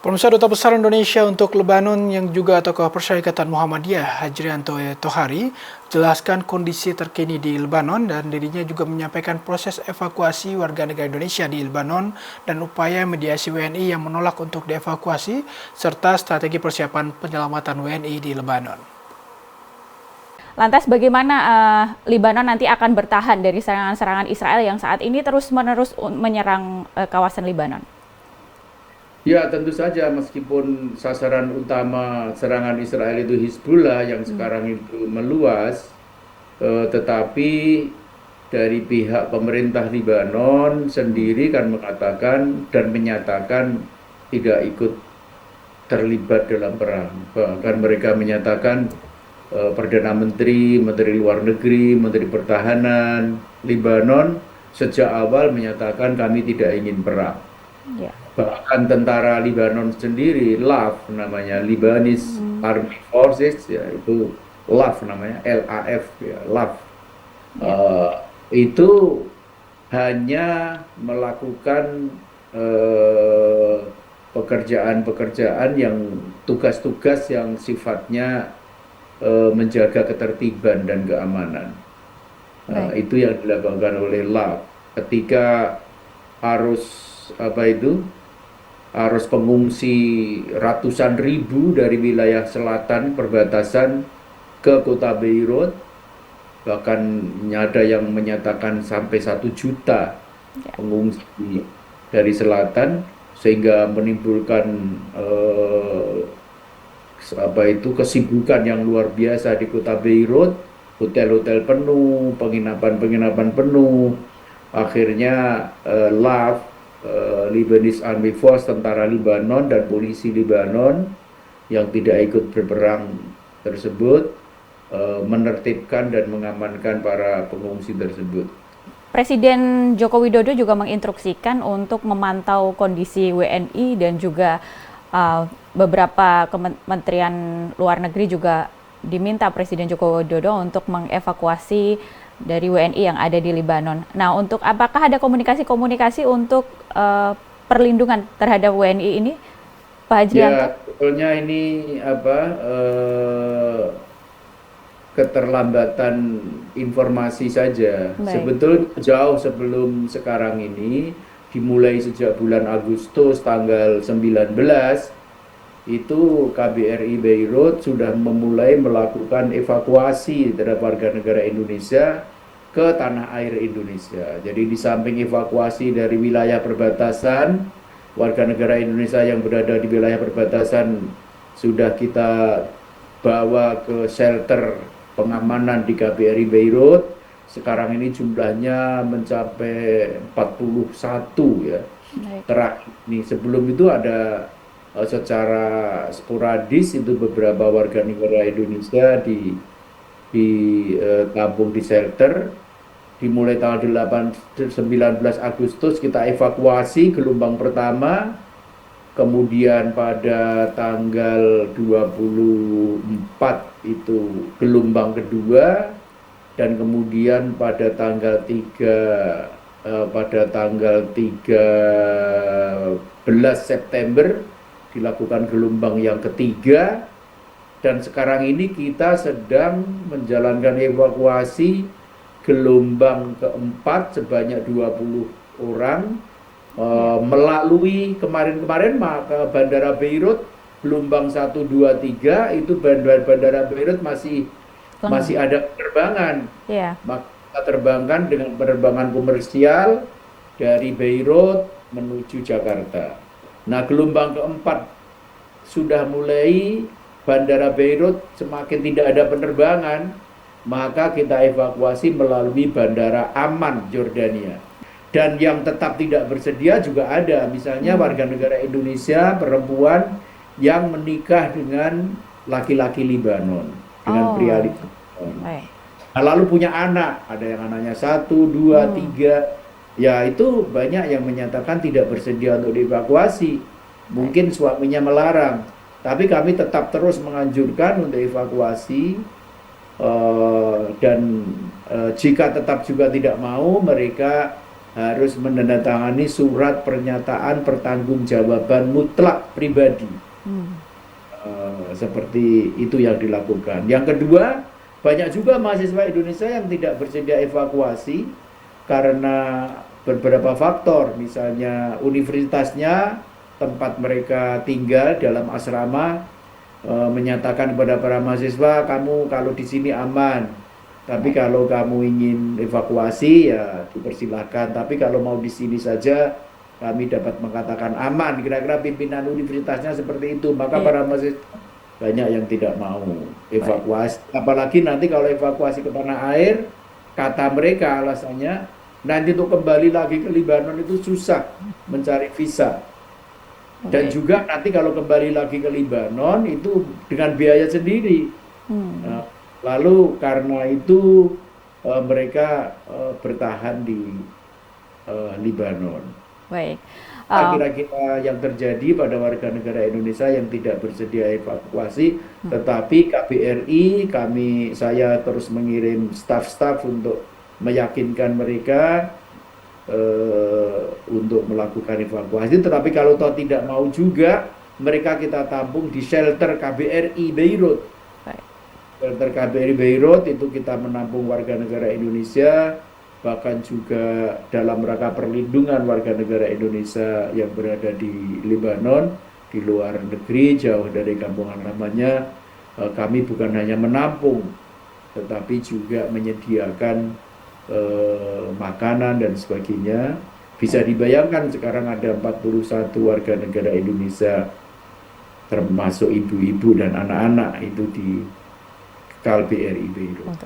Pemirsa Duta Besar Indonesia untuk Lebanon yang juga tokoh Persyarikatan Muhammadiyah Hajrianto Tohari jelaskan kondisi terkini di Lebanon dan dirinya juga menyampaikan proses evakuasi warga negara Indonesia di Lebanon dan upaya mediasi WNI yang menolak untuk dievakuasi serta strategi persiapan penyelamatan WNI di Lebanon. Lantas bagaimana Lebanon nanti akan bertahan dari serangan-serangan Israel yang saat ini terus-menerus menyerang kawasan Lebanon? Ya, tentu saja meskipun sasaran utama serangan Israel itu Hizbullah yang sekarang itu meluas, tetapi dari pihak pemerintah Lebanon sendiri kan mengatakan dan menyatakan tidak ikut terlibat dalam perang. Bahkan mereka menyatakan Perdana Menteri, Menteri Luar Negeri, Menteri Pertahanan Lebanon sejak awal menyatakan kami tidak ingin perang. Ya. Bahkan tentara Lebanon sendiri, LAF namanya, Lebanese Army Forces, ya itu LAF namanya, LAF ya, LAF. Itu hanya melakukan pekerjaan-pekerjaan yang tugas-tugas yang sifatnya menjaga ketertiban dan keamanan. Itu yang dilakukan oleh LAF. Ketika arus pengungsi ratusan ribu dari wilayah selatan perbatasan ke kota Beirut, bahkan ada yang menyatakan sampai 1 juta pengungsi dari selatan, sehingga menimbulkan kesibukan yang luar biasa di kota Beirut, hotel-hotel penuh, penginapan-penginapan penuh. Akhirnya LAF, Lebanese Army Force, tentara Lebanon dan polisi Lebanon yang tidak ikut berperang tersebut menertibkan dan mengamankan para pengungsi tersebut. Presiden Joko Widodo juga menginstruksikan untuk memantau kondisi WNI dan juga beberapa kementerian luar negeri juga diminta Presiden Joko Widodo untuk mengevakuasi dari WNI yang ada di Lebanon. Nah, untuk apakah ada komunikasi untuk perlindungan terhadap WNI ini, Pak Hajrianto? Ya, sebetulnya ini keterlambatan informasi saja. Sebetulnya jauh sebelum sekarang ini, dimulai sejak bulan Agustus tanggal 19, itu KBRI Beirut sudah memulai melakukan evakuasi terhadap warga negara Indonesia ke tanah air Indonesia. Jadi di samping evakuasi dari wilayah perbatasan, warga negara Indonesia yang berada di wilayah perbatasan sudah kita bawa ke shelter pengamanan di KBRI Beirut. Sekarang ini jumlahnya mencapai 41 ya. Terakhir nih, sebelum itu ada secara sporadis itu beberapa warga negara Indonesia ditampung di shelter. Dimulai tanggal 19 Agustus kita evakuasi gelombang pertama, kemudian pada tanggal 24 itu gelombang kedua, dan kemudian pada tanggal 13 September dilakukan gelombang yang ketiga, dan sekarang ini kita sedang menjalankan evakuasi gelombang keempat sebanyak 20 orang melalui kemarin maka Bandara Beirut gelombang 1, 2, 3 itu Bandara Beirut masih ada penerbangan. Maka kita terbangkan dengan penerbangan komersial dari Beirut menuju Jakarta. Nah, gelombang keempat sudah mulai, Bandara Beirut semakin tidak ada penerbangan, maka kita evakuasi melalui Bandara Amman, Jordania. Dan yang tetap tidak bersedia juga ada, misalnya warga negara Indonesia perempuan yang menikah dengan laki-laki Lebanon, dengan pria Lebanon. Nah, lalu punya anak, ada yang anaknya 1, 2, 3, ya itu banyak yang menyatakan tidak bersedia untuk dievakuasi. Mungkin suaminya melarang, tapi kami tetap terus menganjurkan untuk evakuasi. Dan jika tetap juga tidak mau, mereka harus menandatangani surat pernyataan pertanggungjawaban mutlak pribadi. Seperti itu yang dilakukan. Yang kedua, banyak juga mahasiswa Indonesia yang tidak bersedia evakuasi karena beberapa faktor, misalnya universitasnya, tempat mereka tinggal dalam asrama menyatakan kepada para mahasiswa, kamu kalau di sini aman, tapi kalau kamu ingin evakuasi ya dipersilahkan, tapi kalau mau di sini saja kami dapat mengatakan aman. Kira-kira pimpinan universitasnya seperti itu, maka para mahasiswa banyak yang tidak mau evakuasi. Apalagi nanti kalau evakuasi ke tanah air, kata mereka alasannya nanti untuk kembali lagi ke Libanon itu susah mencari visa. Dan juga nanti kalau kembali lagi ke Libanon itu dengan biaya sendiri. Nah, lalu karena itu mereka bertahan di Libanon. Baik. Kira-kira yang terjadi pada warga negara Indonesia yang tidak bersedia evakuasi, tetapi KBRI, saya terus mengirim staf-staf untuk meyakinkan mereka untuk melakukan evakuasi. Tetapi kalau toh tidak mau juga, mereka kita tampung di shelter KBRI Beirut. Shelter KBRI Beirut itu kita menampung warga negara Indonesia, bahkan juga dalam rangka perlindungan warga negara Indonesia yang berada di Lebanon, di luar negeri, jauh dari kampung halamannya. Kami bukan hanya menampung, tetapi juga menyediakan makanan dan sebagainya. Bisa dibayangkan sekarang ada 41 warga negara Indonesia, termasuk ibu-ibu dan anak-anak itu di KBRI Beirut.